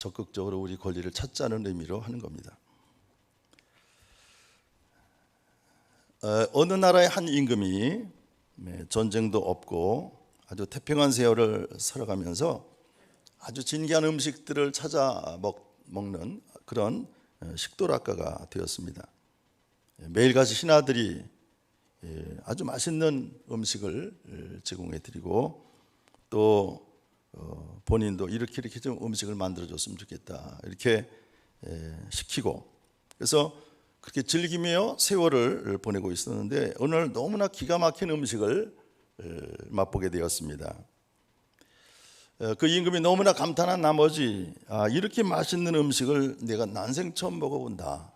적극적으로 우리 권리를 찾자는 의미로 하는 겁니다. 어느 나라의 한 임금이 전쟁도 없고 아주 태평한 세월을 살아가면서 아주 진귀한 음식들을 찾아 먹는 그런 식도락가가 되었습니다. 매일같이 신하들이 아주 맛있는 음식을 제공해 드리고 또 본인도 이렇게 좀 음식을 만들어 줬으면 좋겠다 이렇게 시키고, 그래서 그렇게 즐기며 세월을 보내고 있었는데 어느 날 너무나 기가 막힌 음식을 맛보게 되었습니다. 그 임금이 너무나 감탄한 나머지 이렇게 맛있는 음식을 내가 난생 처음 먹어본다.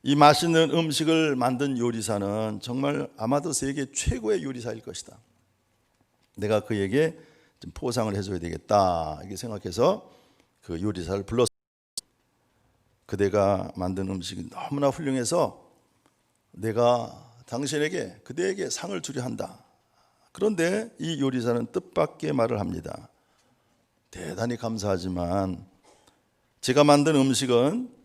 이 맛있는 음식을 만든 요리사는 정말 아마도 세계 최고의 요리사일 것이다. 내가 그에게 좀 포상을 해줘야 되겠다 이렇게 생각해서 그 요리사를 불렀습니다. 그대가 만든 음식이 너무나 훌륭해서 내가 당신에게 그대에게 상을 주려 한다. 그런데 이 요리사는 뜻밖의 말을 합니다. 대단히 감사하지만 제가 만든 음식은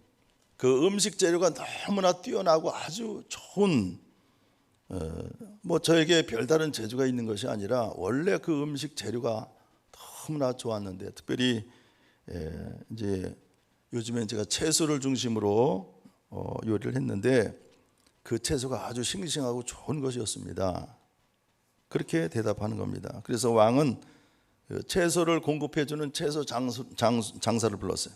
그 음식 재료가 너무나 뛰어나고 아주 좋은 저에게 별다른 재주가 있는 것이 아니라 원래 그 음식 재료가 너무나 좋았는데, 특별히 이제 요즘엔 제가 채소를 중심으로 요리를 했는데 그 채소가 아주 싱싱하고 좋은 것이었습니다. 그렇게 대답하는 겁니다. 그래서 왕은 채소를 공급해주는 채소 장사를 불렀어요.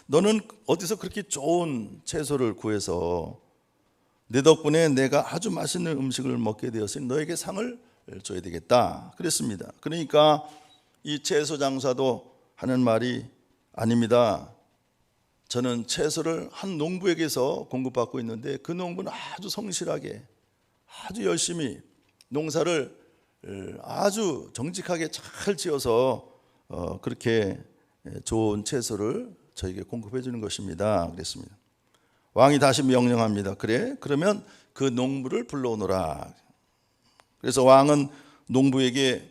너는 어디서 그렇게 좋은 채소를 구해서 내 덕분에 내가 아주 맛있는 음식을 먹게 되었으니 너에게 상을 줘야 되겠다 그랬습니다. 그러니까 이 채소 장사도 하는 말이 아닙니다. 저는 채소를 한 농부에게서 공급받고 있는데 그 농부는 아주 성실하게 아주 열심히 농사를 아주 정직하게 잘 지어서 그렇게 좋은 채소를 저에게 공급해 주는 것입니다 그랬습니다. 왕이 다시 명령합니다. 그래? 그러면 그 농부를 불러오너라. 그래서 왕은 농부에게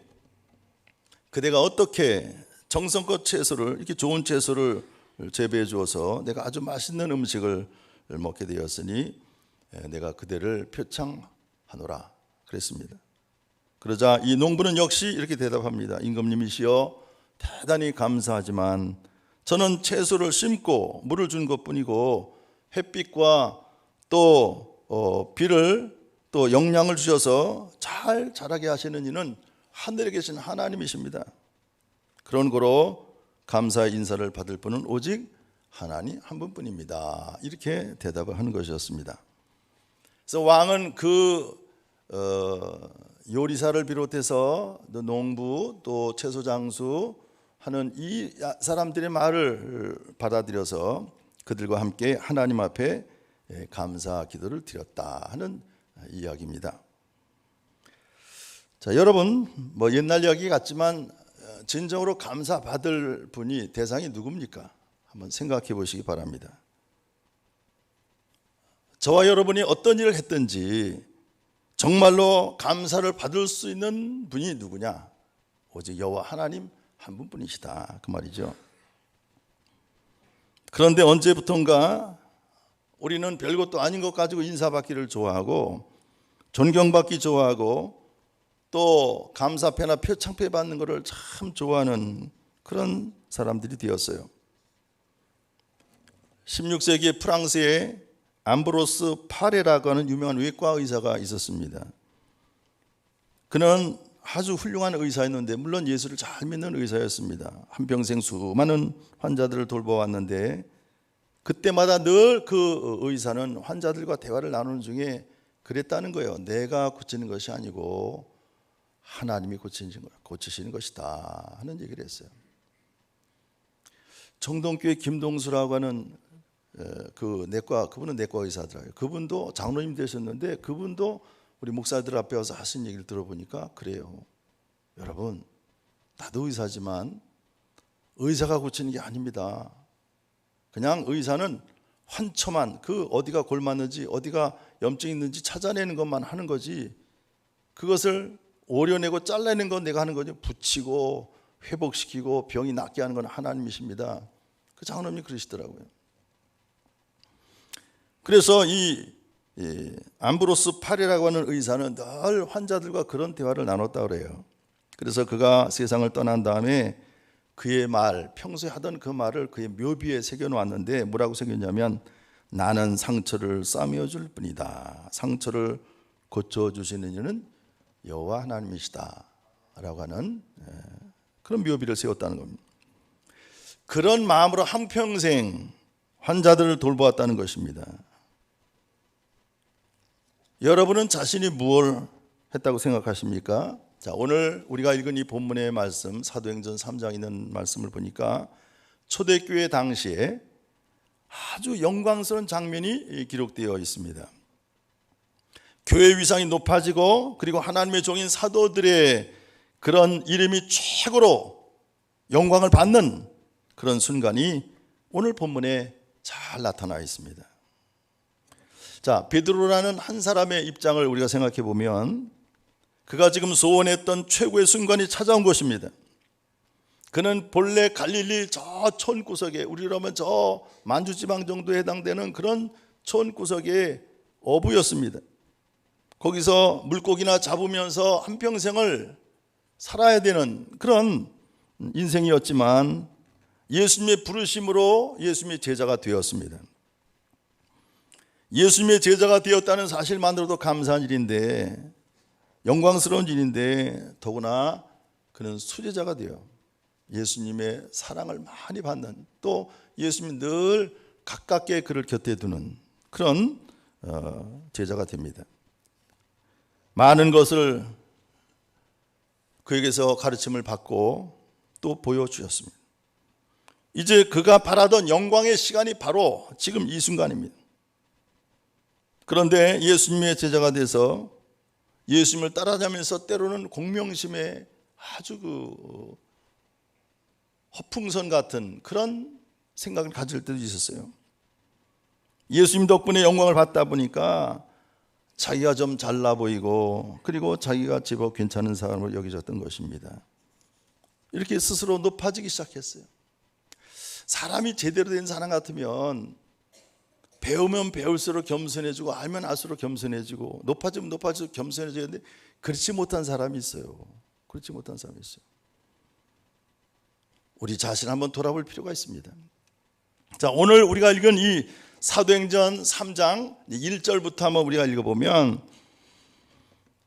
그대가 어떻게 정성껏 채소를 이렇게 좋은 채소를 재배해 주어서 내가 아주 맛있는 음식을 먹게 되었으니 내가 그대를 표창하노라 그랬습니다. 그러자 이 농부는 역시 이렇게 대답합니다. 임금님이시여, 대단히 감사하지만 저는 채소를 심고 물을 준 것뿐이고 햇빛과 또 비를 또 영양을 주셔서 잘 자라게 하시는 이는 하늘에 계신 하나님이십니다. 그런 거로 감사의 인사를 받을 분은 오직 하나님 한 분뿐입니다. 이렇게 대답을 하는 것이었습니다. 그래서 왕은 그 요리사를 비롯해서 농부 또 채소 장수 하는 이 사람들의 말을 받아들여서 그들과 함께 하나님 앞에 감사 기도를 드렸다 하는 이야기입니다. 자, 여러분 옛날 이야기 같지만 진정으로 감사받을 분이 대상이 누굽니까? 한번 생각해 보시기 바랍니다. 저와 여러분이 어떤 일을 했든지 정말로 감사를 받을 수 있는 분이 누구냐? 오직 여호와 하나님 한 분뿐이시다 그 말이죠. 그런데 언제부턴가 우리는 별것도 아닌 것 가지고 인사받기를 좋아하고 존경받기 좋아하고 또 감사패나 표창패 받는 것을 참 좋아하는 그런 사람들이 되었어요. 16세기에 프랑스에 암브로스 파레라고 하는 유명한 외과 의사가 있었습니다. 그는 아주 훌륭한 의사였는데 물론 예수를 잘 믿는 의사였습니다. 한평생 수많은 환자들을 돌보았는데 그때마다 늘 그 의사는 환자들과 대화를 나누는 중에 그랬다는 거예요. 내가 고치는 것이 아니고 하나님이 고치시는 것이다 하는 얘기를 했어요. 정동교회 김동수라고 하는 그분은 내과 의사더라고요. 그분도 장로님 되셨는데 그분도 우리 목사들 앞에 와서 하신 얘기를 들어보니까 그래요. 여러분, 나도 의사지만 의사가 고치는 게 아닙니다. 그냥 의사는 환처만 그 어디가 골맞는지 어디가 염증이 있는지 찾아내는 것만 하는 거지 그것을 오려내고 잘라내는 건 내가 하는 거죠. 붙이고 회복시키고 병이 낫게 하는 건 하나님이십니다. 그 장로님이 그러시더라고요. 그래서 이 암브로스 파레라고 하는 의사는 늘 환자들과 그런 대화를 나눴다고 그래요. 그래서 그가 세상을 떠난 다음에 그의 말, 평소에 하던 그 말을 그의 묘비에 새겨놓았는데 뭐라고 새겼냐면 나는 상처를 싸매어줄 뿐이다. 상처를 고쳐주시는 이는 여호와 하나님이시다 라고 하는 그런 묘비를 세웠다는 겁니다. 그런 마음으로 한평생 환자들을 돌보았다는 것입니다. 여러분은 자신이 무엇을 했다고 생각하십니까? 자, 오늘 우리가 읽은 이 본문의 말씀, 사도행전 3장에 있는 말씀을 보니까 초대교회 당시에 아주 영광스러운 장면이 기록되어 있습니다. 교회 위상이 높아지고 그리고 하나님의 종인 사도들의 그런 이름이 최고로 영광을 받는 그런 순간이 오늘 본문에 잘 나타나 있습니다. 자, 베드로라는 한 사람의 입장을 우리가 생각해 보면 그가 지금 소원했던 최고의 순간이 찾아온 것입니다. 그는 본래 갈릴리 저 촌구석에, 우리라면 저 만주지방 정도에 해당되는 그런 촌구석의 어부였습니다. 거기서 물고기나 잡으면서 한평생을 살아야 되는 그런 인생이었지만 예수님의 부르심으로 예수님의 제자가 되었습니다. 예수님의 제자가 되었다는 사실만으로도 감사한 일인데, 영광스러운 일인데, 더구나 그는 수제자가 되어 예수님의 사랑을 많이 받는, 또 예수님이 늘 가깝게 그를 곁에 두는 그런 제자가 됩니다. 많은 것을 그에게서 가르침을 받고 또 보여주셨습니다. 이제 그가 바라던 영광의 시간이 바로 지금 이 순간입니다. 그런데 예수님의 제자가 돼서 예수님을 따라다니면서 때로는 공명심에 아주 그 허풍선 같은 그런 생각을 가질 때도 있었어요. 예수님 덕분에 영광을 받다 보니까 자기가 좀 잘나 보이고 그리고 자기가 제법 괜찮은 사람으로 여겨졌던 것입니다. 이렇게 스스로 높아지기 시작했어요. 사람이 제대로 된 사람 같으면 배우면 배울수록 겸손해지고 알면 알수록 겸손해지고 높아지면 높아질수록 겸손해져야 되는데 그렇지 못한 사람이 있어요. 그렇지 못한 사람이 있어요. 우리 자신 한번 돌아볼 필요가 있습니다. 자, 오늘 우리가 읽은 이 사도행전 3장 1절부터 한번 우리가 읽어보면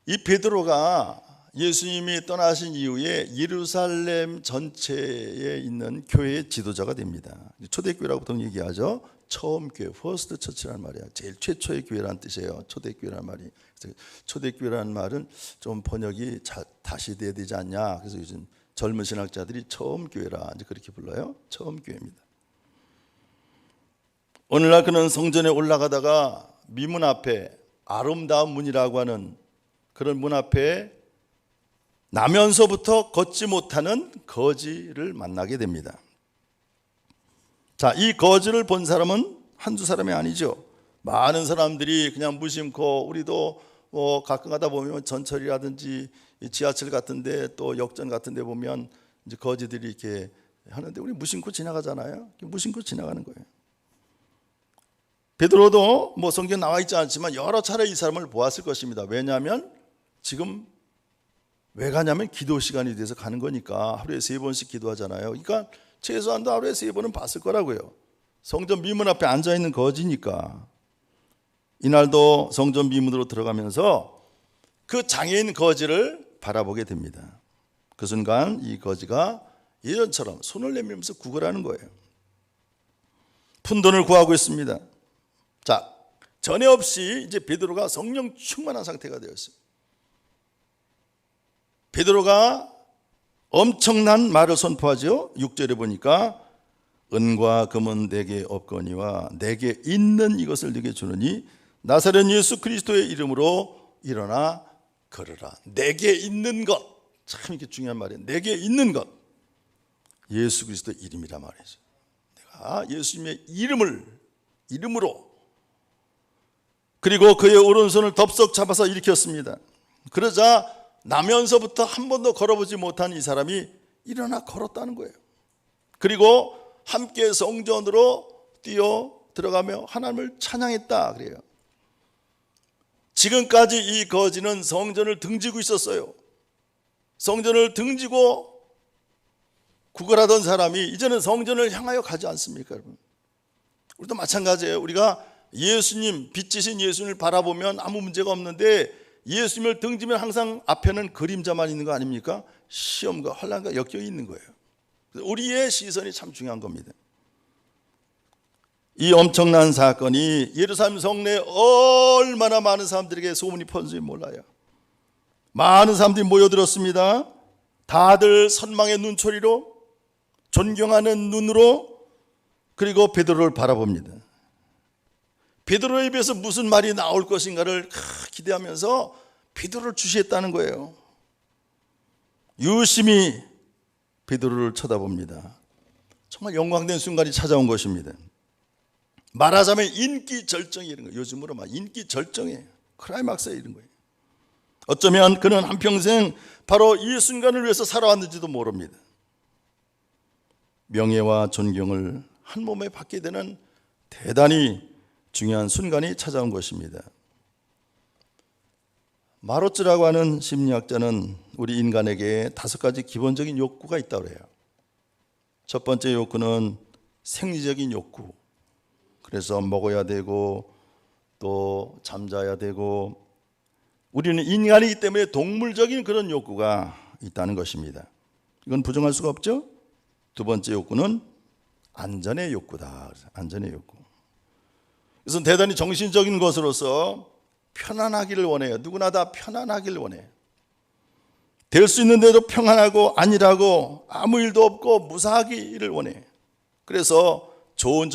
이 베드로가 예수님이 떠나신 이후에 예루살렘 전체에 있는 교회의 지도자가 됩니다. 초대교회라고 보통 얘기하죠. 처음 교회, 퍼스트 처치라는 말이야. 제일 최초의 교회라는 뜻이에요. 초대교회라는 말이. 초대교회라는 말은 좀 번역이 다시 돼야 되지 않냐. 그래서 요즘 젊은 신학자들이 처음 교회라 이제 그렇게 불러요. 처음 교회입니다. 오늘날 그는 성전에 올라가다가 미문 앞에 아름다운 문이라고 하는 그런 문 앞에 나면서부터 걷지 못하는 거지를 만나게 됩니다. 자, 이 거지를 본 사람은 한두 사람이 아니죠. 많은 사람들이 그냥 무심코, 우리도 가끔 가다 보면 전철이라든지 지하철 같은데 또 역전 같은데 보면 이제 거지들이 이렇게 하는데 우리 무심코 지나가잖아요. 무심코 지나가는 거예요. 베드로도 뭐 성경 나와 있지 않지만 여러 차례 이 사람을 보았을 것입니다. 왜냐하면 지금 왜 가냐면 기도 시간이 돼서 가는 거니까 하루에 3번씩 기도하잖아요. 그러니까 최소한도 하루에 3번은 봤을 거라고요. 성전 미문 앞에 앉아있는 거지니까. 이날도 성전 미문으로 들어가면서 그 장애인 거지를 바라보게 됩니다. 그 순간 이 거지가 예전처럼 손을 내밀면서 구걸하는 거예요. 푼돈을 구하고 있습니다. 자, 전에 없이 이제 베드로가 성령 충만한 상태가 되었어요. 베드로가 엄청난 말을 선포하죠. 6절에 보니까 은과 금은 내게 없거니와 내게 있는 이것을 네게 주느니 나사렛 예수 그리스도의 이름으로 일어나 걸으라. 내게 있는 것, 참 이게 중요한 말이에요. 내게 있는 것, 예수 그리스도의 이름이란 말이죠. 내가 예수님의 이름으로 그리고 그의 오른손을 덥석 잡아서 일으켰습니다. 그러자 나면서부터 한 번도 걸어보지 못한 이 사람이 일어나 걸었다는 거예요. 그리고 함께 성전으로 뛰어 들어가며 하나님을 찬양했다 그래요. 지금까지 이 거지는 성전을 등지고 있었어요. 성전을 등지고 구걸하던 사람이 이제는 성전을 향하여 가지 않습니까, 여러분? 우리도 마찬가지예요. 우리가 예수님, 빛이신 예수님을 바라보면 아무 문제가 없는데 예수님을 등지면 항상 앞에는 그림자만 있는 거 아닙니까? 시험과 환난과 역경이 있는 거예요. 우리의 시선이 참 중요한 겁니다. 이 엄청난 사건이 예루살렘 성내에 얼마나 많은 사람들에게 소문이 퍼진지 몰라요. 많은 사람들이 모여들었습니다. 다들 선망의 눈초리로, 존경하는 눈으로, 그리고 베드로를 바라봅니다. 베드로에 비해서 무슨 말이 나올 것인가를 기대하면서 베드로를 주시했다는 거예요. 유심히 베드로를 쳐다봅니다. 정말 영광된 순간이 찾아온 것입니다. 말하자면 인기 절정이 이런 거예요. 요즘으로 막 인기 절정에 클라이막스에 이런 거예요. 어쩌면 그는 한평생 바로 이 순간을 위해서 살아왔는지도 모릅니다. 명예와 존경을 한 몸에 받게 되는 대단히 중요한 순간이 찾아온 것입니다. 마로츠라고 하는 심리학자는 우리 인간에게 5가지 기본적인 욕구가 있다고 해요. 첫 번째 욕구는 생리적인 욕구. 그래서 먹어야 되고 또 잠자야 되고, 우리는 인간이기 때문에 동물적인 그런 욕구가 있다는 것입니다. 이건 부정할 수가 없죠. 두 번째 욕구는 안전의 욕구다. 안전의 욕구. 그래서 대단히 정신적인 것으로서 편안하기를 원해요. 누구나 다 편안하기를 원해요. 될 수 있는데도 평안하고 안일하고 아무 일도 없고 무사하기를 원해요. 그래서 좋은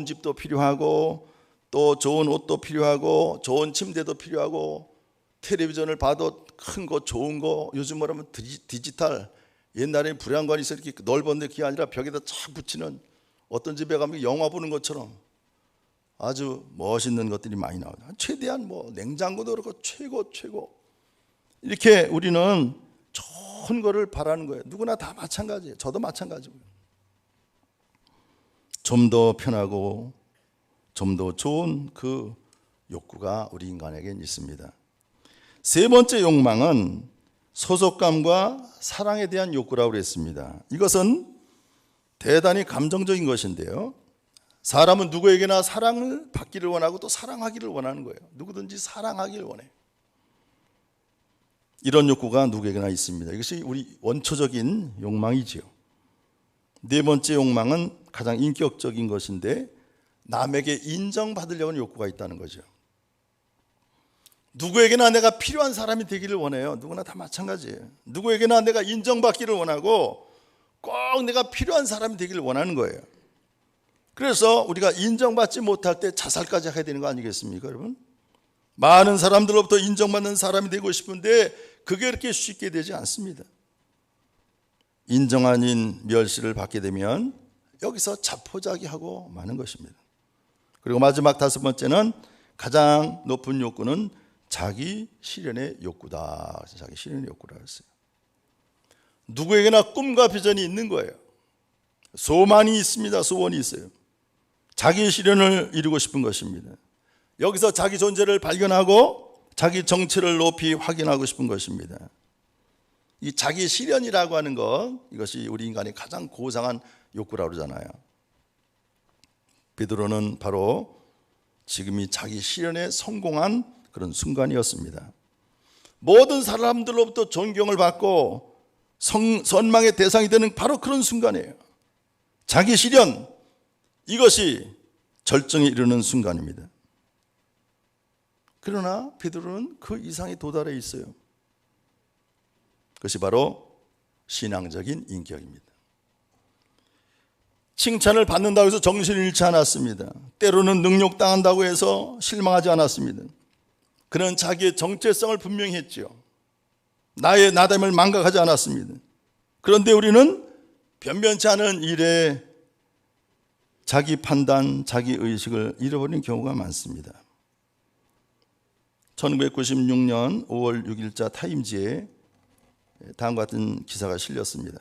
집도 필요하고 또 좋은 옷도 필요하고 좋은 침대도 필요하고 텔레비전을 봐도 큰 거 좋은 거, 요즘 말하면 디지털, 옛날에 불량관이 있어 이렇게 넓은데 그게 아니라 벽에다 착 붙이는, 어떤 집에 가면 영화 보는 것처럼 아주 멋있는 것들이 많이 나와요. 최대한 뭐 냉장고도 그렇고 최고 이렇게 우리는 좋은 거를 바라는 거예요. 누구나 다 마찬가지예요. 저도 마찬가지고요. 좀 더 편하고 좀 더 좋은 그 욕구가 우리 인간에겐 있습니다. 세 번째 욕망은 소속감과 사랑에 대한 욕구라고 그랬습니다. 이것은 대단히 감정적인 것인데요. 사람은 누구에게나 사랑을 받기를 원하고 또 사랑하기를 원하는 거예요. 누구든지 사랑하기를 원해요. 이런 욕구가 누구에게나 있습니다. 이것이 우리 원초적인 욕망이지요. 네 번째 욕망은 가장 인격적인 것인데 남에게 인정받으려는 욕구가 있다는 거죠. 누구에게나 내가 필요한 사람이 되기를 원해요. 누구나 다 마찬가지예요. 누구에게나 내가 인정받기를 원하고 꼭 내가 필요한 사람이 되기를 원하는 거예요. 그래서 우리가 인정받지 못할 때 자살까지 하게 되는 거 아니겠습니까, 여러분? 많은 사람들로부터 인정받는 사람이 되고 싶은데 그게 그렇게 쉽게 되지 않습니다. 인정 아닌 멸시를 받게 되면 여기서 자포자기하고 마는 것입니다. 그리고 마지막 5번째는 가장 높은 욕구는 자기 실현의 욕구다. 자기 실현의 욕구라고 했어요. 누구에게나 꿈과 비전이 있는 거예요. 소망이 있습니다. 소원이 있어요. 자기 실현을 이루고 싶은 것입니다. 여기서 자기 존재를 발견하고 자기 정체를 높이 확인하고 싶은 것입니다. 이 자기 실현이라고 하는 것, 이것이 우리 인간의 가장 고상한 욕구라고 그러잖아요. 베드로는 바로 지금이 자기 실현에 성공한 그런 순간이었습니다. 모든 사람들로부터 존경을 받고 선망의 대상이 되는 바로 그런 순간이에요. 자기 실현, 이것이 절정에 이르는 순간입니다. 그러나 베드로는 그 이상에 도달해 있어요. 그것이 바로 신앙적인 인격입니다. 칭찬을 받는다고 해서 정신을 잃지 않았습니다. 때로는 능욕당한다고 해서 실망하지 않았습니다. 그는 자기의 정체성을 분명히 했죠. 나의 나됨을 망각하지 않았습니다. 그런데 우리는 변변치 않은 일에 자기 판단, 자기 의식을 잃어버리는 경우가 많습니다. 1996년 5월 6일자 타임지에 다음과 같은 기사가 실렸습니다.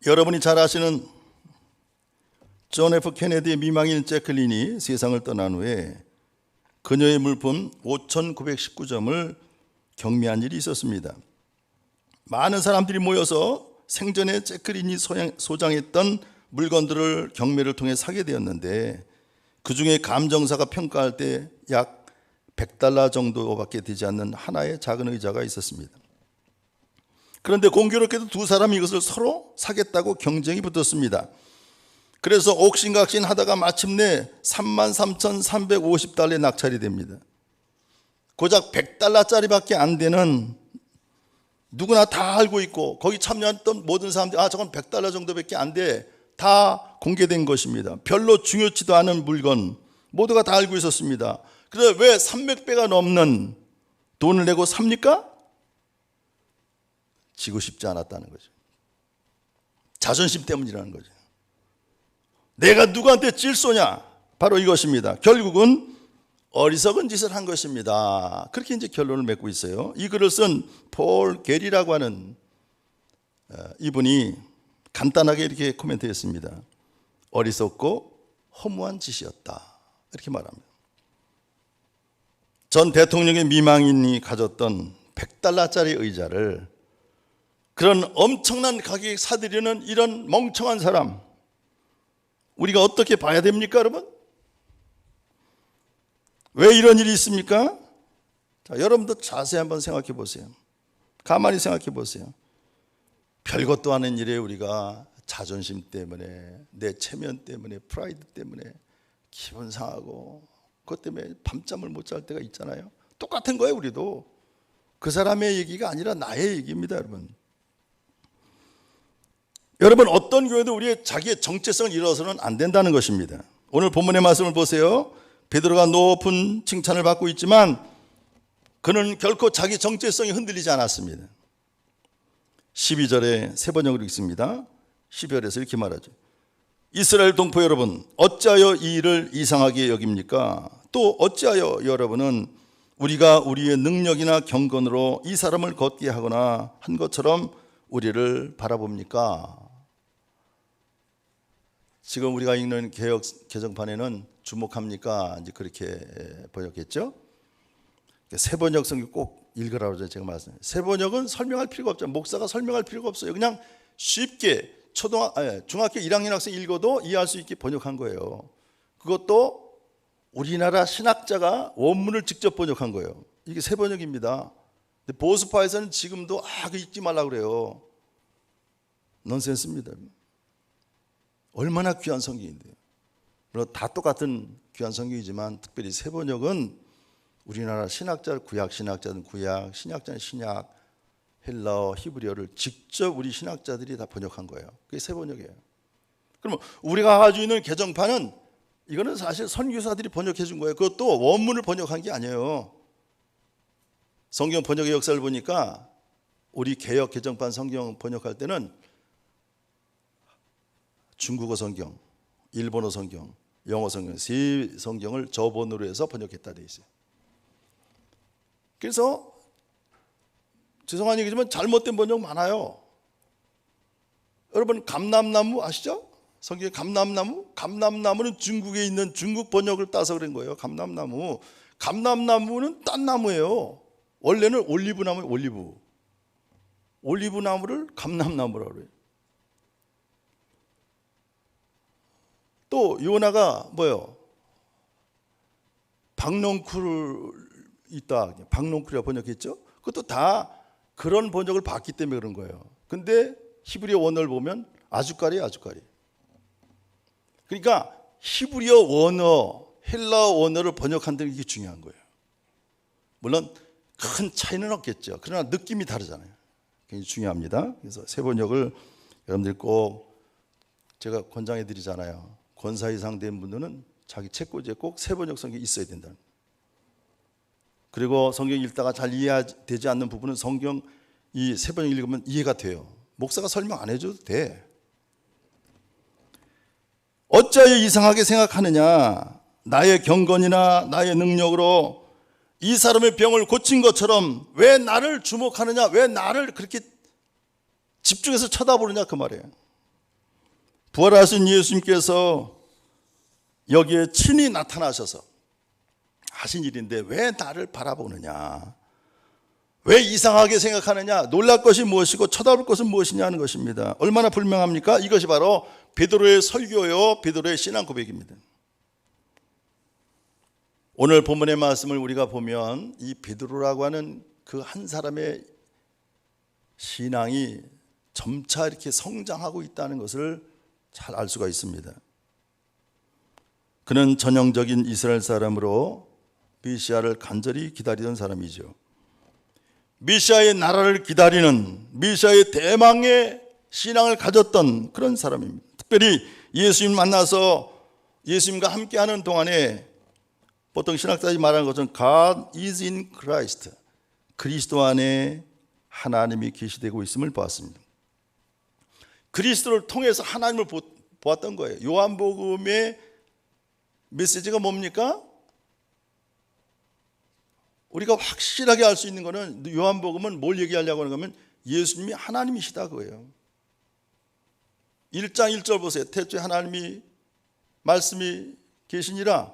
여러분이 잘 아시는 존 F 케네디의 미망인 제클린이 세상을 떠난 후에 그녀의 물품 5,919점을 경매한 일이 있었습니다. 많은 사람들이 모여서 생전에 제클린이 소장했던 물건들을 경매를 통해 사게 되었는데, 그 중에 감정사가 평가할 때 약 $100 정도밖에 되지 않는 하나의 작은 의자가 있었습니다. 그런데 공교롭게도 두 사람이 이것을 서로 사겠다고 경쟁이 붙었습니다. 그래서 옥신각신 하다가 마침내 $33,350에 낙찰이 됩니다. 고작 $100짜리밖에 안 되는, 누구나 다 알고 있고 거기 참여했던 모든 사람들이 저건 $100 정도밖에 안 돼, 다 공개된 것입니다. 별로 중요치도 않은 물건 모두가 다 알고 있었습니다. 그래서 왜 300배가 넘는 돈을 내고 삽니까? 지고 싶지 않았다는 거죠. 자존심 때문이라는 거죠. 내가 누구한테 질소냐? 바로 이것입니다. 결국은 어리석은 짓을 한 것입니다. 그렇게 이제 결론을 맺고 있어요. 이 글을 쓴 폴 게리라고 하는 이분이 간단하게 이렇게 코멘트했습니다. 어리석고 허무한 짓이었다, 이렇게 말합니다. 전 대통령의 미망인이 가졌던 $100짜리 의자를 그런 엄청난 가격에 사들이는 이런 멍청한 사람, 우리가 어떻게 봐야 됩니까, 여러분? 왜 이런 일이 있습니까? 자, 여러분도 자세히 한번 생각해 보세요. 가만히 생각해 보세요. 별것도 아닌 일에 우리가 자존심 때문에, 내 체면 때문에, 프라이드 때문에 기분 상하고 그것 때문에 밤잠을 못 잘 때가 있잖아요. 똑같은 거예요. 우리도 그 사람의 얘기가 아니라 나의 얘기입니다, 여러분. 여러분, 어떤 교회도 우리의 자기의 정체성을 잃어서는 안 된다는 것입니다. 오늘 본문의 말씀을 보세요. 베드로가 높은 칭찬을 받고 있지만 그는 결코 자기 정체성이 흔들리지 않았습니다. 12절에 세 번역으로 읽습니다. 12절에서 이렇게 말하죠. 이스라엘 동포 여러분, 어찌하여 이 일을 이상하게 여깁니까? 또 어찌하여 여러분은 우리가 우리의 능력이나 경건으로 이 사람을 걷게 하거나 한 것처럼 우리를 바라봅니까? 지금 우리가 읽는 개역 개정판에는 주목합니까? 이제 그렇게 번역했죠. 세 번역 성경 꼭 읽으라고 제가 말씀드려요. 세 번역은 설명할 필요가 없죠. 목사가 설명할 필요가 없어요. 그냥 쉽게 중학교 1학년 학생 읽어도 이해할 수 있게 번역한 거예요. 그것도 우리나라 신학자가 원문을 직접 번역한 거예요. 이게 세 번역입니다. 근데 보수파에서는 지금도 그거 읽지 말라고 그래요. 넌센스입니다. 얼마나 귀한 성경인데요. 물론 다 똑같은 귀한 성경이지만 특별히 세 번역은 우리나라 신학자, 구약 신학자는 구약, 신약자는 신약, 헬라어, 히브리어를 직접 우리 신학자들이 다 번역한 거예요. 그게 세 번역이에요. 그러면 우리가 가지고 있는 개정판은 이거는 사실 선교사들이 번역해 준 거예요. 그것도 원문을 번역한 게 아니에요. 성경 번역의 역사를 보니까 우리 개역 개정판 성경 번역할 때는 중국어 성경, 일본어 성경, 영어 성경, 세 성경을 저번으로 해서 번역했다 돼 있어요. 그래서 죄송한 얘기지만 잘못된 번역 많아요. 여러분, 감람나무 아시죠? 성경에 감람나무? 감람나무는 중국에 있는 중국 번역을 따서 그런 거예요. 감람나무. 감람나무는 딴 나무예요. 원래는 올리브나무예요. 올리브나무를 감람나무라고 그래요. 또 요나가 뭐예요? 박농쿨 있다. 박농쿨이라고 번역했죠. 그것도 다 그런 번역을 봤기 때문에 그런 거예요. 근데 히브리어 원어를 보면 아주까리. 그러니까 히브리어 원어, 헬라어 원어를 번역한다는 게 중요한 거예요. 물론 큰 차이는 없겠죠. 그러나 느낌이 다르잖아요. 굉장히 중요합니다. 그래서 세 번역을 여러분들 꼭 제가 권장해 드리잖아요. 권사 이상 된 분들은 자기 책꽂이에 꼭 세 번역 성경이 있어야 된다. 그리고 성경 읽다가 잘 이해되지 않는 부분은 성경 이 세 번역 읽으면 이해가 돼요. 목사가 설명 안 해줘도 돼. 어찌하여 이상하게 생각하느냐? 나의 경건이나 나의 능력으로 이 사람의 병을 고친 것처럼 왜 나를 주목하느냐? 왜 나를 그렇게 집중해서 쳐다보느냐? 그 말이에요. 부활하신 예수님께서 여기에 친히 나타나셔서 하신 일인데 왜 나를 바라보느냐, 왜 이상하게 생각하느냐, 놀랄 것이 무엇이고 쳐다볼 것은 무엇이냐 하는 것입니다. 얼마나 분명합니까? 이것이 바로 베드로의 설교요, 베드로의 신앙 고백입니다. 오늘 본문의 말씀을 우리가 보면 이 베드로라고 하는 그 한 사람의 신앙이 점차 이렇게 성장하고 있다는 것을 잘 알 수가 있습니다. 그는 전형적인 이스라엘 사람으로 메시아를 간절히 기다리던 사람이죠. 메시아의 나라를 기다리는, 메시아의 대망의 신앙을 가졌던 그런 사람입니다. 특별히 예수님 만나서 예수님과 함께하는 동안에 보통 신학자들이 말하는 것은 God is in Christ, 그리스도 안에 하나님이 계시되고 있음을 보았습니다. 그리스도를 통해서 하나님을 보았던 거예요. 요한복음의 메시지가 뭡니까? 우리가 확실하게 알 수 있는 것은 요한복음은 뭘 얘기하려고 하는 거면 예수님이 하나님이시다 그거예요. 1장 1절 보세요. 태초에 하나님이 말씀이 계시니라.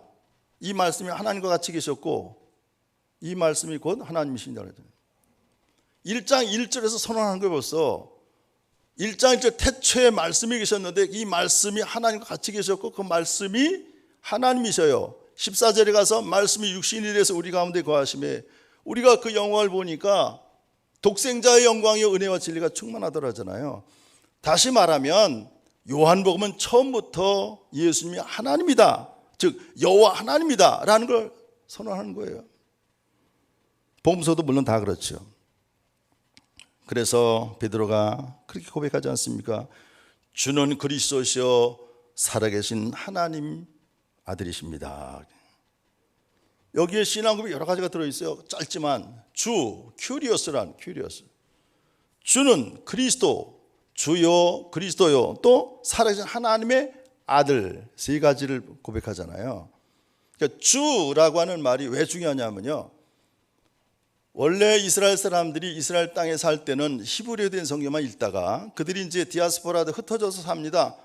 이 말씀이 하나님과 같이 계셨고 이 말씀이 곧 하나님이시니라. 1장 1절에서 선언한 거예요. 벌써 1장 1절 태초에 말씀이 계셨는데 이 말씀이 하나님과 같이 계셨고 그 말씀이 하나님이셔요. 14절에 가서 말씀이 육신이 돼서 우리 가운데 거하심에 우리가 그 영광을 보니까 독생자의 영광이요 은혜와 진리가 충만하더라잖아요. 다시 말하면 요한복음은 처음부터 예수님이 하나님이다, 즉 여호와 하나님이다 라는 걸 선언하는 거예요. 복음서도 물론 다 그렇죠. 그래서 베드로가 그렇게 고백하지 않습니까? 주는 그리스도시요 살아계신 하나님 아들이십니다. 여기에 신앙 고백이 여러 가지가 들어있어요. 짧지만 큐리어스란 주는 그리스도, 주요 그리스도요, 또 살아계신 하나님의 아들, 세 가지를 고백하잖아요. 그러니까 주라고 하는 말이 왜 중요하냐면요, 원래 이스라엘 사람들이 이스라엘 땅에 살 때는 히브리어 된 성경만 읽다가 그들이 이제 디아스포라도 흩어져서 삽니다.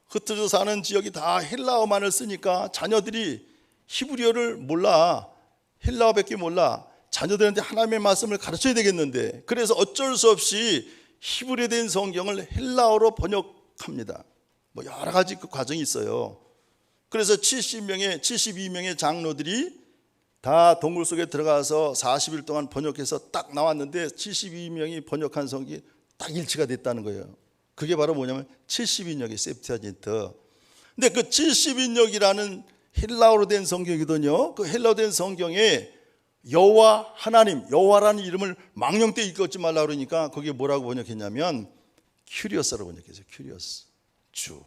흩어져 사는 지역이 다 헬라어만을 쓰니까 자녀들이 히브리어를 몰라, 헬라어밖에 몰라. 자녀들한테 하나님의 말씀을 가르쳐야 되겠는데 그래서 어쩔 수 없이 히브리어 된 성경을 헬라어로 번역합니다. 뭐 여러 가지 그 과정이 있어요. 그래서 72명의 장로들이 다 동굴 속에 들어가서 40일 동안 번역해서 딱 나왔는데 72명이 번역한 성경이 딱 일치가 됐다는 거예요. 그게 바로 뭐냐면 70인역의 세프티아진트. 근데 그 70인역이라는 헬라어로 된 성경이거든요. 그 헬라어 된 성경에 여호와 하나님, 여호와라는 이름을 망령되이 읽지 말라 그러니까 거기에 뭐라고 번역했냐면 큐리어스라고 번역했어요. 큐리어스, 주.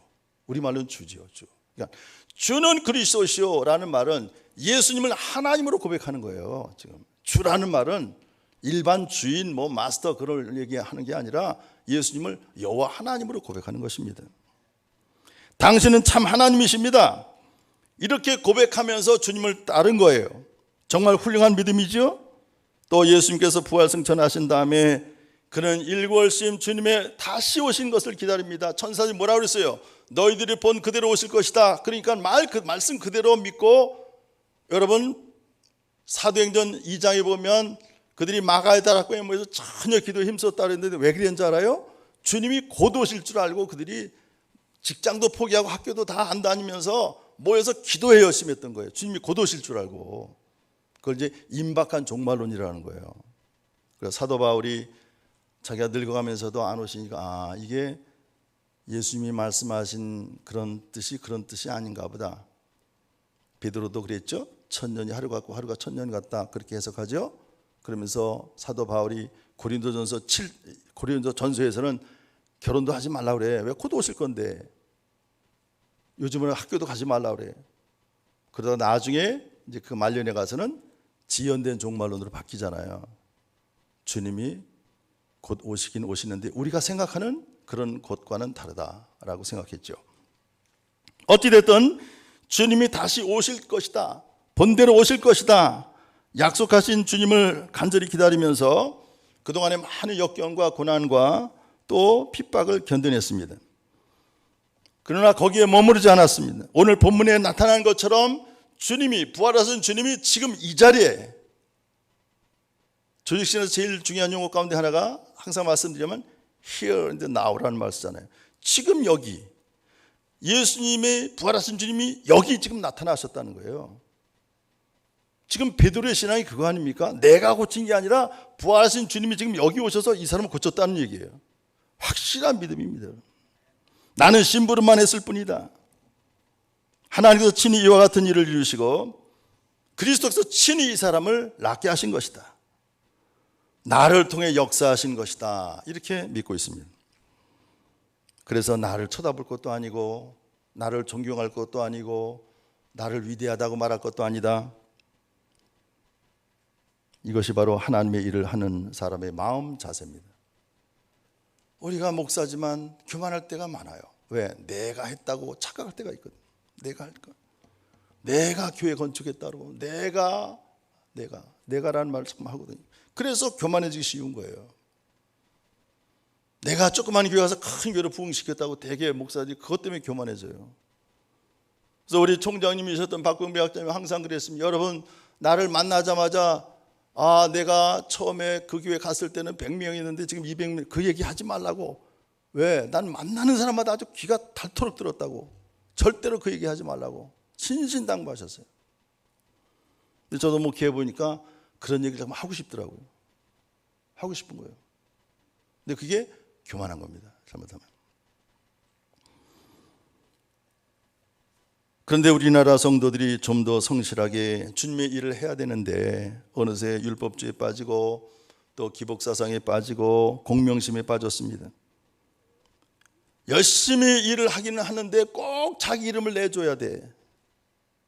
우리말로는 주지요, 주. 그러니까 주는 그리스도시오라는 말은 예수님을 하나님으로 고백하는 거예요. 지금 주라는 말은 일반 주인, 뭐 마스터 그걸 얘기하는 게 아니라 예수님을 여호와 하나님으로 고백하는 것입니다. 당신은 참 하나님이십니다. 이렇게 고백하면서 주님을 따른 거예요. 정말 훌륭한 믿음이죠. 또 예수님께서 부활 승천하신 다음에 그는 일구월심 주님의 다시 오신 것을 기다립니다. 천사들이 뭐라고 그랬어요? 너희들이 본 그대로 오실 것이다. 그러니까 말씀 그대로 믿고, 여러분 사도행전 2장에 보면 그들이 마가의 다락방에 모여서 전혀 기도에 힘썼다 그랬는데 왜 그랬는지 알아요? 주님이 곧 오실 줄 알고 그들이 직장도 포기하고 학교도 다 안 다니면서 모여서 기도에 열심히 했던 거예요. 주님이 곧 오실 줄 알고. 그걸 이제 임박한 종말론이라는 거예요. 그래서 사도 바울이 자기가 늙어가면서도 안 오시니까 이게 예수님이 말씀하신 그런 뜻이 아닌가 보다. 베드로도 그랬죠. 1000년이 하루 같고 하루가 1000년 같다, 그렇게 해석하죠. 그러면서 사도 바울이 고린도전서에서는 결혼도 하지 말라 그래. 왜 곧 오실 건데. 요즘은 학교도 가지 말라 그래. 그러다 나중에 이제 그 말년에 가서는 지연된 종말론으로 바뀌잖아요. 주님이 곧 오시긴 오시는데 우리가 생각하는 그런 곳과는 다르다라고 생각했죠. 어찌됐든 주님이 다시 오실 것이다, 본대로 오실 것이다 약속하신 주님을 간절히 기다리면서 그동안의 많은 역경과 고난과 또 핍박을 견뎌냈습니다. 그러나 거기에 머무르지 않았습니다. 오늘 본문에 나타난 것처럼 주님이, 부활하신 주님이 지금 이 자리에, 조직신에서 제일 중요한 용어 가운데 하나가 항상 말씀드리면 here and now라는 말 쓰잖아요. 지금 여기, 예수님의 부활하신 주님이 여기 지금 나타나셨다는 거예요. 지금 베드로의 신앙이 그거 아닙니까? 내가 고친 게 아니라 부활하신 주님이 지금 여기 오셔서 이 사람을 고쳤다는 얘기예요. 확실한 믿음입니다. 나는 심부름만 했을 뿐이다. 하나님께서 친히 이와 같은 일을 이루시고 그리스도께서 친히 이 사람을 낫게 하신 것이다. 나를 통해 역사하신 것이다. 이렇게 믿고 있습니다. 그래서 나를 쳐다볼 것도 아니고 나를 존경할 것도 아니고 나를 위대하다고 말할 것도 아니다. 이것이 바로 하나님의 일을 하는 사람의 마음 자세입니다. 우리가 목사지만 교만할 때가 많아요. 왜? 내가 했다고 착각할 때가 있거든. 내가 할까? 내가 교회 건축했다고 내가라는 말을 자꾸 하거든요. 그래서 교만해지기 쉬운 거예요. 내가 조그만 교회 가서 큰 교회를 부흥시켰다고 대개 목사들이 그것 때문에 교만해져요. 그래서 우리 총장님이셨던 박병배 학장님이 항상 그랬습니다. 여러분, 나를 만나자마자 내가 처음에 그 교회 갔을 때는 100명이 있는데 지금 200명, 그 얘기 하지 말라고. 왜? 난 만나는 사람마다 아주 귀가 닳도록 들었다고. 절대로 그 얘기 하지 말라고 신신당부하셨어요. 근데 저도 목회해 보니까 그런 얘기를 정말 하고 싶더라고요. 하고 싶은 거예요. 근데 그게 교만한 겁니다. 잘못하면. 그런데 우리나라 성도들이 좀 더 성실하게 주님의 일을 해야 되는데 어느새 율법주의에 빠지고 또 기복사상에 빠지고 공명심에 빠졌습니다. 열심히 일을 하기는 하는데 꼭 자기 이름을 내줘야 돼.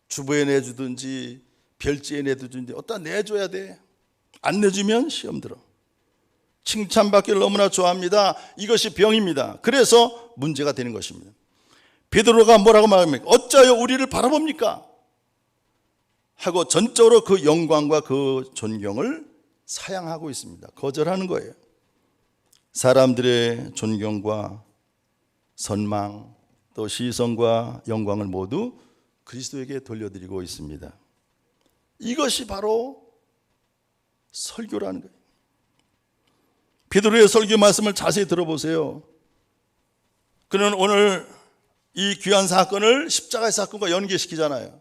주보에 내주든지 별지에 내주든지 어디다 내줘야 돼. 안 내주면 시험 들어. 칭찬받기를 너무나 좋아합니다. 이것이 병입니다. 그래서 문제가 되는 것입니다. 베드로가 뭐라고 말합니까? 어찌하여 우리를 바라봅니까? 하고 전적으로 그 영광과 그 존경을 사양하고 있습니다. 거절하는 거예요. 사람들의 존경과 선망 또 시선과 영광을 모두 그리스도에게 돌려드리고 있습니다. 이것이 바로 설교라는 거예요. 베드로의 설교 말씀을 자세히 들어보세요. 그는 오늘 이 귀한 사건을 십자가의 사건과 연계시키잖아요.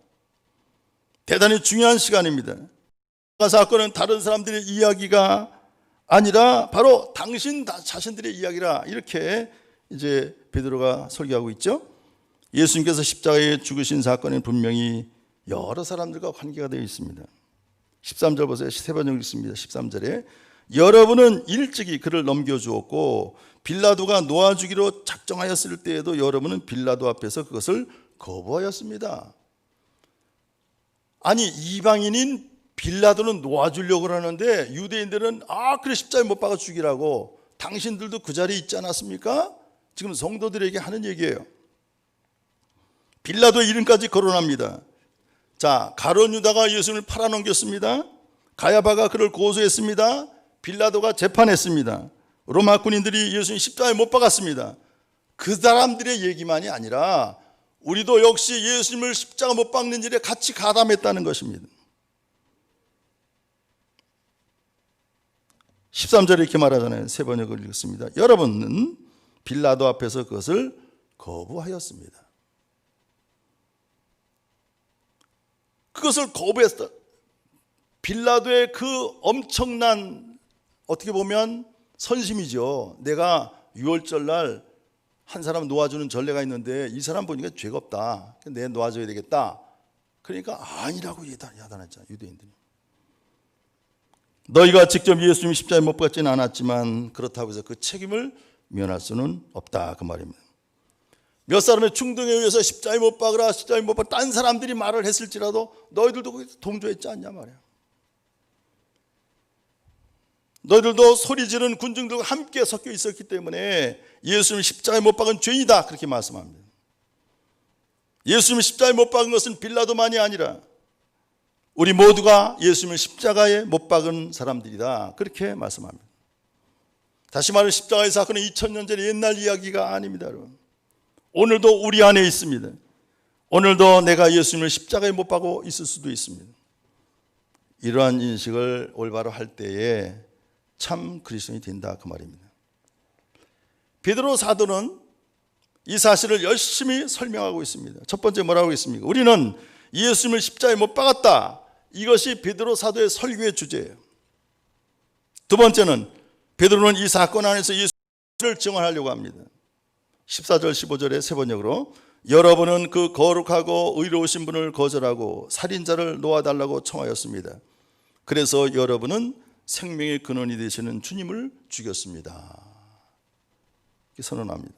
대단히 중요한 시간입니다. 십자가 사건은 다른 사람들의 이야기가 아니라 바로 당신 자신들의 이야기라, 이렇게 이제 베드로가 설교하고 있죠. 예수님께서 십자가에 죽으신 사건은 분명히 여러 사람들과 관계가 되어 있습니다. 13절 보세요. 세 번 읽습니다. 13절에 여러분은 일찍이 그를 넘겨주었고 빌라도가 놓아주기로 작정하였을 때에도 여러분은 빌라도 앞에서 그것을 거부하였습니다. 아니, 이방인인 빌라도는 놓아주려고 하는데 유대인들은 그래 십자가에 못 박아 죽이라고. 당신들도 그 자리에 있지 않았습니까? 지금 성도들에게 하는 얘기예요. 빌라도의 이름까지 거론합니다. 자, 가룟 유다가 예수님을 팔아넘겼습니다. 가야바가 그를 고소했습니다. 빌라도가 재판했습니다. 로마 군인들이 예수님 십자가에 못 박았습니다. 그 사람들의 얘기만이 아니라 우리도 역시 예수님을 십자가 못 박는 일에 같이 가담했다는 것입니다. 13절에 이렇게 말하잖아요. 세 번역을 읽습니다. 여러분은 빌라도 앞에서 그것을 거부하였습니다. 그것을 거부했다. 빌라도의 그 엄청난, 어떻게 보면 선심이죠. 내가 6월절 날 한 사람 놓아주는 전례가 있는데 이 사람 보니까 죄가 없다. 내가 놓아줘야 되겠다. 그러니까 아니라고 야단했잖아, 유대인들이. 너희가 직접 예수님 십자가에 못 박지는 않았지만 그렇다고 해서 그 책임을 면할 수는 없다, 그 말입니다. 몇 사람의 충동에 의해서 십자가에 못 박으라, 십자가에 못 박으라, 딴 사람들이 말을 했을지라도 너희들도 거기서 동조했지 않냐 말이야. 너희들도 소리 지르는 군중들과 함께 섞여 있었기 때문에 예수님을 십자가에 못 박은 죄인이다, 그렇게 말씀합니다. 예수님을 십자가에 못 박은 것은 빌라도만이 아니라 우리 모두가 예수님을 십자가에 못 박은 사람들이다, 그렇게 말씀합니다. 다시 말해 십자가의 사건은 2000년 전의 옛날 이야기가 아닙니다. 여러분. 오늘도 우리 안에 있습니다. 오늘도 내가 예수님을 십자가에 못 박고 있을 수도 있습니다. 이러한 인식을 올바로 할 때에 참 그리스도인이 된다 그 말입니다. 베드로 사도는 이 사실을 열심히 설명하고 있습니다. 첫 번째 뭐라고 했습니까? 우리는 예수님을 십자가에 못 박았다. 이것이 베드로 사도의 설교의 주제예요. 두 번째는 베드로는 이 사건 안에서 예수를 증언하려고 합니다. 14절 15절의 세 번역으로 여러분은 그 거룩하고 의로우신 분을 거절하고 살인자를 놓아달라고 청하였습니다. 그래서 여러분은 생명의 근원이 되시는 주님을 죽였습니다. 이렇게 선언합니다.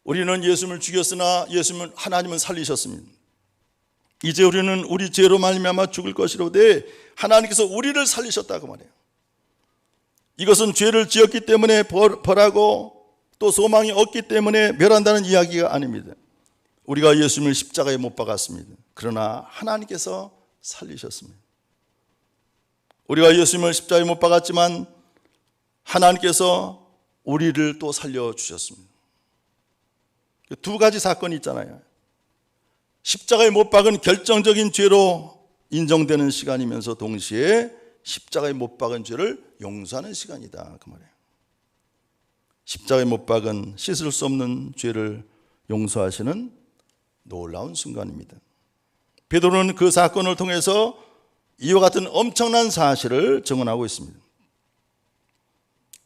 우리는 예수님을 죽였으나 예수님은 하나님은 살리셨습니다. 이제 우리는 우리 죄로 말미암아 죽을 것이로되 하나님께서 우리를 살리셨다고 말해요. 이것은 죄를 지었기 때문에 벌하고 또 소망이 없기 때문에 멸한다는 이야기가 아닙니다. 우리가 예수님을 십자가에 못 박았습니다. 그러나 하나님께서 살리셨습니다. 우리가 예수님을 십자가에 못 박았지만 하나님께서 우리를 또 살려주셨습니다. 두 가지 사건이 있잖아요. 십자가에 못 박은 결정적인 죄로 인정되는 시간이면서 동시에 십자가에 못 박은 죄를 용서하는 시간이다 그 말이에요. 십자가에 못 박은 씻을 수 없는 죄를 용서하시는 놀라운 순간입니다. 베드로는 그 사건을 통해서 이와 같은 엄청난 사실을 증언하고 있습니다.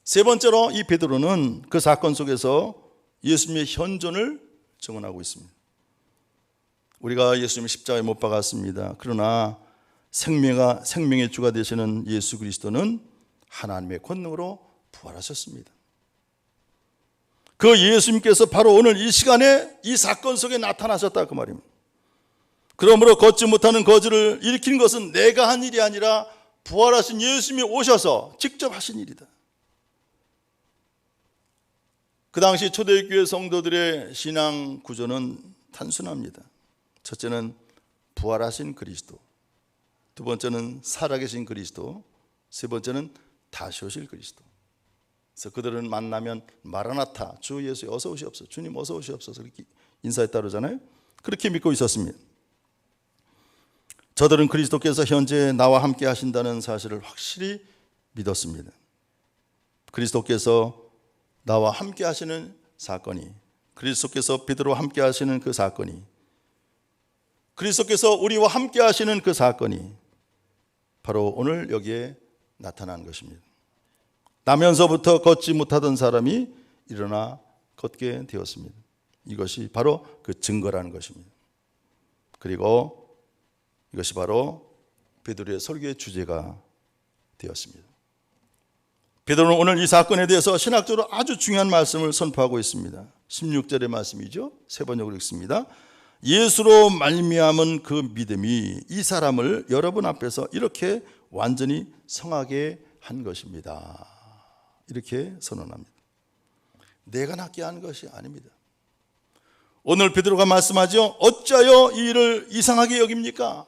세 번째로 이 베드로는 그 사건 속에서 예수님의 현존을 증언하고 있습니다. 우리가 예수님을 십자가에 못 박았습니다. 그러나 생명의 주가 되시는 예수 그리스도는 하나님의 권능으로 부활하셨습니다. 그 예수님께서 바로 오늘 이 시간에 이 사건 속에 나타나셨다 그 말입니다. 그러므로 걷지 못하는 거지를 일으킨 것은 내가 한 일이 아니라 부활하신 예수님이 오셔서 직접 하신 일이다. 그 당시 초대교회 성도들의 신앙 구조는 단순합니다. 첫째는 부활하신 그리스도, 두 번째는 살아계신 그리스도, 세 번째는 다시 오실 그리스도. 그래서 그들은 만나면 마라나타, 주 예수 어서 오시옵소서, 주님 어서 오시옵소서 이렇게 인사했다 그러잖아요. 그렇게 믿고 있었습니다. 저들은 그리스도께서 현재 나와 함께 하신다는 사실을 확실히 믿었습니다. 그리스도께서 나와 함께 하시는 사건이, 그리스도께서 베드로와 함께 하시는 그 사건이, 그리스도께서 우리와 함께 하시는 그 사건이 바로 오늘 여기에 나타난 것입니다. 나면서부터 걷지 못하던 사람이 일어나 걷게 되었습니다. 이것이 바로 그 증거라는 것입니다. 그리고 이것이 바로 베드로의 설교의 주제가 되었습니다. 베드로는 오늘 이 사건에 대해서 신학적으로 아주 중요한 말씀을 선포하고 있습니다. 16절의 말씀이죠. 세 번역으로 읽습니다. 예수로 말미암은 그 믿음이 이 사람을 여러분 앞에서 이렇게 완전히 성하게 한 것입니다. 이렇게 선언합니다. 내가 낫게 한 것이 아닙니다. 오늘 베드로가 말씀하죠. 어찌하여 이 일을 이상하게 여깁니까?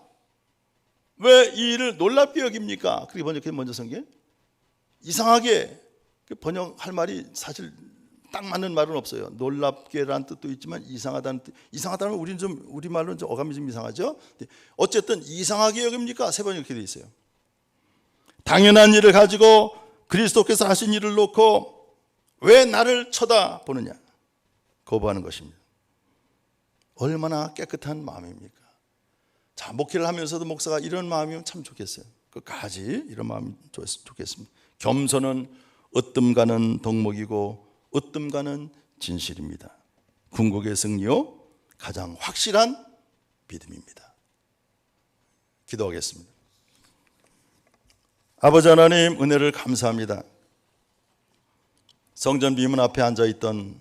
왜 이 일을 놀랍게 여깁니까? 그렇게 번역해 먼저 성경. 이상하게 번역할 말이 사실 딱 맞는 말은 없어요. 놀랍게라는 뜻도 있지만 이상하다는 뜻. 이상하다는 우리는 좀 우리말로는 좀 어감이 좀 이상하죠. 어쨌든 이상하게 여깁니까? 세 번 이렇게 돼 있어요. 당연한 일을 가지고 그리스도께서 하신 일을 놓고 왜 나를 쳐다보느냐? 거부하는 것입니다. 얼마나 깨끗한 마음입니까? 자, 목회를 하면서도 목사가 이런 마음이면 참 좋겠어요. 끝까지 이런 마음이 좋겠습니다. 겸손은 으뜸가는 덕목이고 으뜸가는 진실입니다. 궁극의 승리요 가장 확실한 믿음입니다. 기도하겠습니다. 아버지 하나님, 은혜를 감사합니다. 성전 비문 앞에 앉아있던,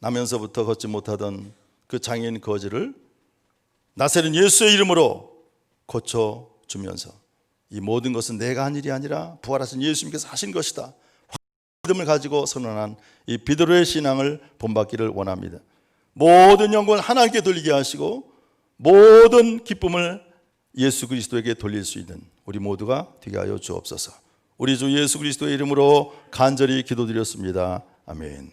나면서부터 걷지 못하던 그 장애인 거지를 나사렛 예수의 이름으로 고쳐주면서 이 모든 것은 내가 한 일이 아니라 부활하신 예수님께서 하신 것이다, 믿음을 가지고 선언한 이 베드로의 신앙을 본받기를 원합니다. 모든 영광을 하나님께 돌리게 하시고 모든 기쁨을 예수 그리스도에게 돌릴 수 있는 우리 모두가 되게 하여 주옵소서. 우리 주 예수 그리스도의 이름으로 간절히 기도드렸습니다. 아멘.